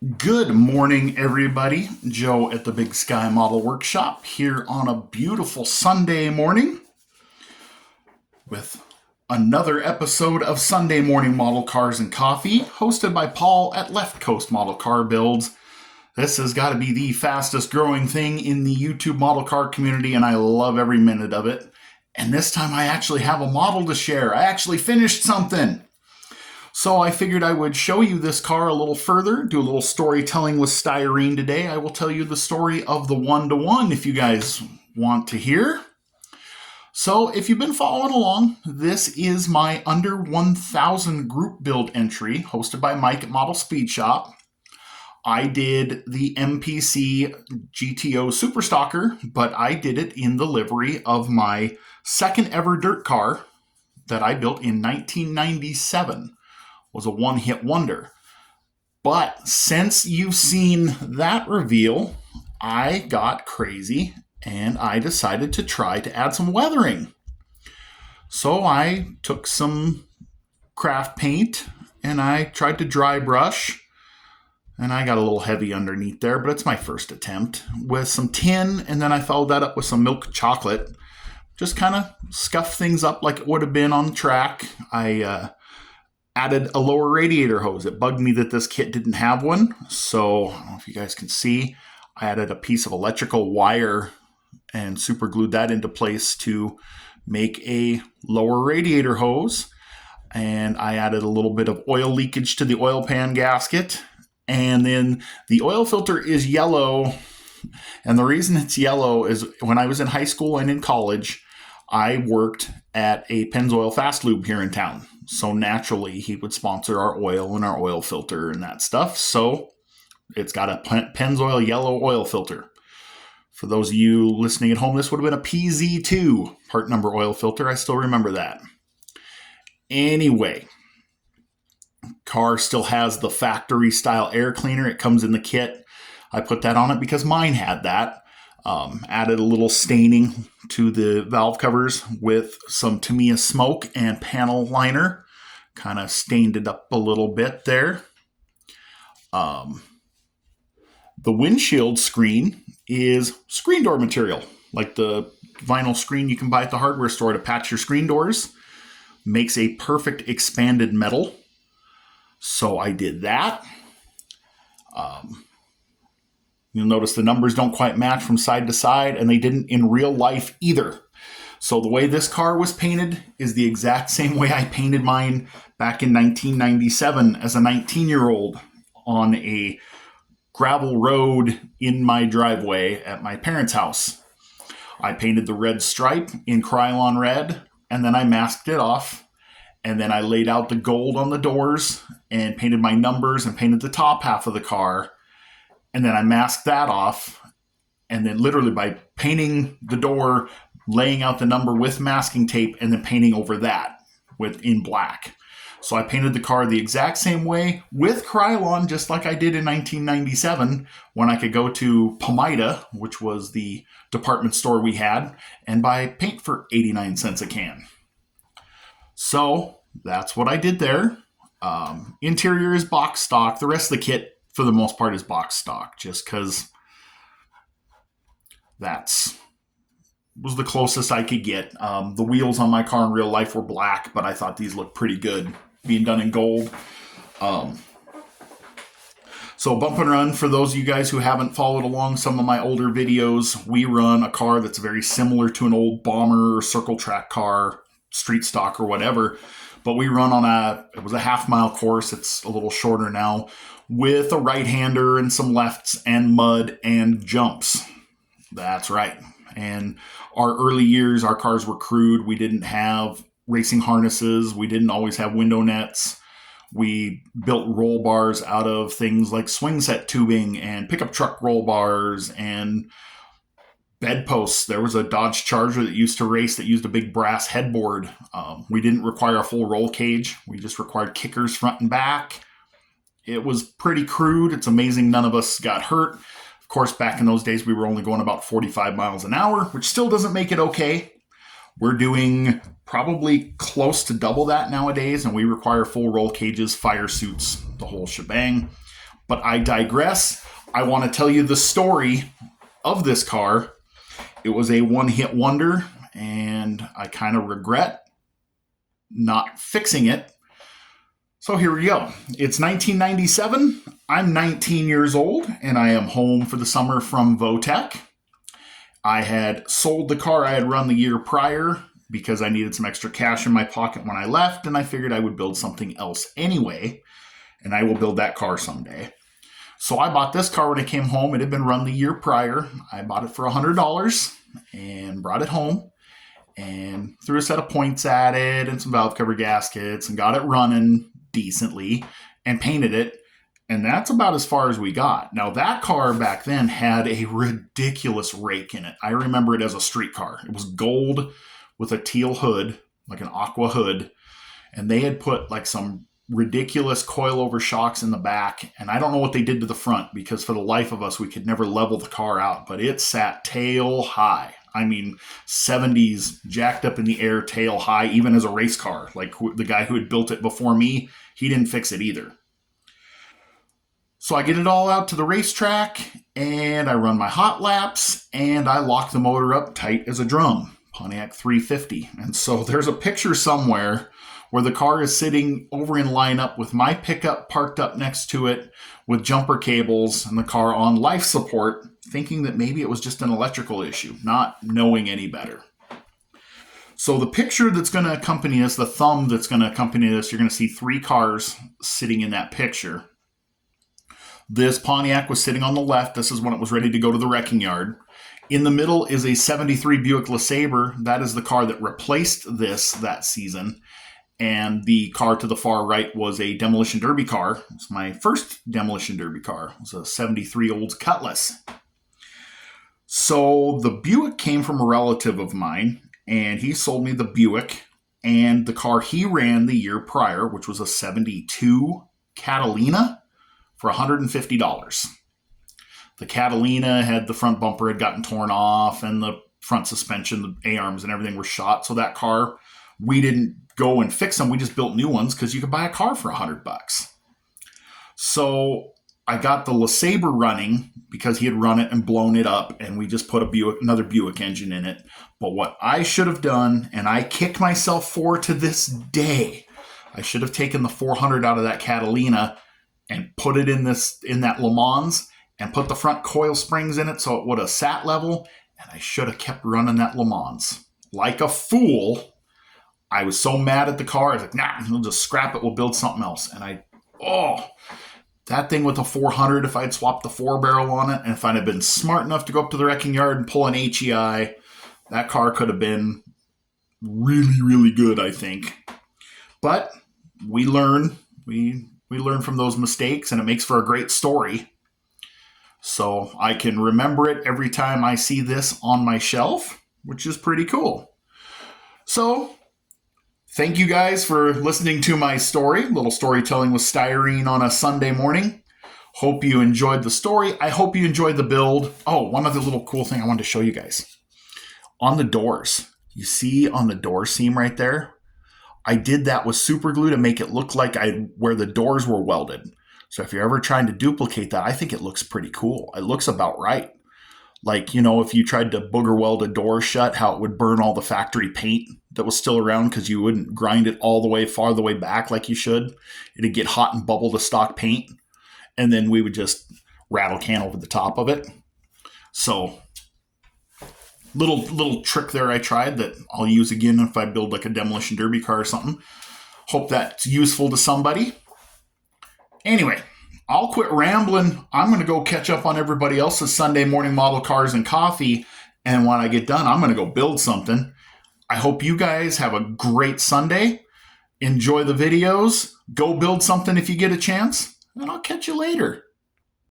Good morning, everybody. Joe at the Big Sky Model Workshop here on a beautiful Sunday morning with another episode of Sunday Morning Model Cars and Coffee, hosted by Paul at Left Coast Model Car Builds. This has got to be the fastest growing thing in the YouTube model car community, and I love every minute of it. And this time I actually have a model to share. I actually finished something. So I figured I would show you this car a little further, do a little storytelling with styrene today. I will tell you the story of the 1-to-1 if you guys want to hear. So if you've been following along, this is my under 1,000 group build entry hosted by Mike at Model Speed Shop. I did the MPC GTO Superstocker, but I did it in the livery of my second ever dirt car that I built in 1997. Was a one-hit wonder. But since you've seen that reveal, I got crazy and I decided to try to add some weathering. So I took some craft paint and I tried to dry brush, and I got a little heavy underneath there, but it's my first attempt, with some tin, and then I followed that up with some milk chocolate. Just kind of scuff things up like it would have been on the track. I added a lower radiator hose. It bugged me that this kit didn't have one. So, I don't know if you guys can see, I added a piece of electrical wire and super glued that into place to make a lower radiator hose. And I added a little bit of oil leakage to the oil pan gasket. And then the oil filter is yellow. And the reason it's yellow is when I was in high school and in college, I worked at a Pennzoil Fast Lube here in town. So naturally, he would sponsor our oil and our oil filter and that stuff. So it's got a Pennzoil yellow oil filter. For those of you listening at home, this would have been a PZ2 part number oil filter. I still remember that. Anyway, car still has the factory style air cleaner. It comes in the kit. I put that on it because mine had that. Added a little staining to the valve covers with some Tamiya smoke and panel liner. Kind of stained it up a little bit there. The windshield screen is screen door material, like the vinyl screen you can buy at the hardware store to patch your screen doors. Makes a perfect expanded metal. So I did that. You'll notice the numbers don't quite match from side to side, and they didn't in real life either. So the way this car was painted is the exact same way I painted mine back in 1997 as a 19-year-old on a gravel road in my driveway at my parents' house. I painted the red stripe in Krylon red, and then I masked it off. And then I laid out the gold on the doors and painted my numbers and painted the top half of the car. And then I masked that off. And then literally by painting the door, laying out the number with masking tape, and then painting over that in black. So I painted the car the exact same way with Krylon, just like I did in 1997 when I could go to Pomida, which was the department store we had, and buy paint for 89 cents a can. So that's what I did there. Interior is box stock. The rest of the kit, for the most part, is box stock, just because that was the closest I could get. The wheels on my car in real life were black, but I thought these looked pretty good being done in gold. So Bump and Run, for those of you guys who haven't followed along some of my older videos, we run a car that's very similar to an old bomber or circle track car, street stock or whatever. But we run on it was a half-mile course. It's a little shorter now, with a right-hander and some lefts and mud and jumps. That's right. And our early years, our cars were crude. We didn't have racing harnesses. We didn't always have window nets. We built roll bars out of things like swing set tubing and pickup truck roll bars and bedposts. There was a Dodge Charger that used to race that used a big brass headboard. We didn't require a full roll cage. We just required kickers front and back. It was pretty crude. It's amazing none of us got hurt. Of course, back in those days, we were only going about 45 miles an hour, which still doesn't make it okay. We're doing probably close to double that nowadays, and we require full roll cages, fire suits, the whole shebang. But I digress. I want to tell you the story of this car. It was a one-hit wonder, and I kind of regret not fixing it. So here we go. It's 1997. I'm 19 years old, and I am home for the summer from Votech. I had sold the car I had run the year prior because I needed some extra cash in my pocket when I left, and I figured I would build something else anyway, and I will build that car someday. So I bought this car when I came home. It had been run the year prior. I bought it for $100 and brought it home and threw a set of points at it and some valve cover gaskets and got it running decently and painted it. And that's about as far as we got. Now, that car back then had a ridiculous rake in it. I remember it as a street car. It was gold with a teal hood, like an aqua hood. And they had put like some ridiculous coilover shocks in the back, and I don't know what they did to the front because for the life of us we could never level the car out, but it sat tail high. I mean 70s jacked up in the air, tail high, even as a race car. Like the guy who had built it before me, he didn't fix it either. So I get it all out to the racetrack and I run my hot laps and I lock the motor up tight as a drum, Pontiac 350. And so there's a picture somewhere where the car is sitting over in lineup with my pickup parked up next to it with jumper cables and the car on life support, thinking that maybe it was just an electrical issue, not knowing any better. So the picture that's going to accompany us, the thumb that's going to accompany this, you're going to see 3 cars sitting in that picture. This Pontiac was sitting on the left. This is when it was ready to go to the wrecking yard. In the middle is a 73 Buick LeSabre. That is the car that replaced this that season. And the car to the far right was a Demolition Derby car. It's my first Demolition Derby car. It was a 73 Olds Cutlass. So the Buick came from a relative of mine, and he sold me the Buick and the car he ran the year prior, which was a 72 Catalina, for $150. The Catalina had the front bumper had gotten torn off, and the front suspension, the A-arms and everything were shot. So that car, we didn't go and fix them. We just built new ones because you could buy a car for $100. So I got the LeSabre running because he had run it and blown it up, and we just put another Buick engine in it. But what I should have done, and I kick myself for to this day, I should have taken the 400 out of that Catalina and put it in that Le Mans and put the front coil springs in it so it would have sat level, and I should have kept running that Le Mans. Like a fool, I was so mad at the car. I was like, nah, we'll just scrap it. We'll build something else. And that thing with the 400, if I'd swapped the 4-barrel on it, and if I'd have been smart enough to go up to the wrecking yard and pull an HEI, that car could have been really, really good, I think. But we learn. We learn from those mistakes, and it makes for a great story. So I can remember it every time I see this on my shelf, which is pretty cool. So thank you guys for listening to my story, little storytelling with styrene on a Sunday morning. Hope you enjoyed the story. I hope you enjoyed the build. Oh, one other little cool thing I wanted to show you guys. On the doors, you see on the door seam right there, I did that with super glue to make it look like where the doors were welded. So if you're ever trying to duplicate that, I think it looks pretty cool. It looks about right. Like, if you tried to booger weld a door shut, how it would burn all the factory paint that was still around because you wouldn't grind it all the way far the way back like you should. It'd get hot and bubble the stock paint, and then we would just rattle can over the top of it. So little trick there I tried that I'll use again if I build like a Demolition Derby car or something. Hope that's useful to somebody. Anyway, I'll quit rambling. I'm going to go catch up on everybody else's Sunday morning model cars and coffee. And when I get done, I'm going to go build something. I hope you guys have a great Sunday. Enjoy the videos. Go build something if you get a chance. And I'll catch you later.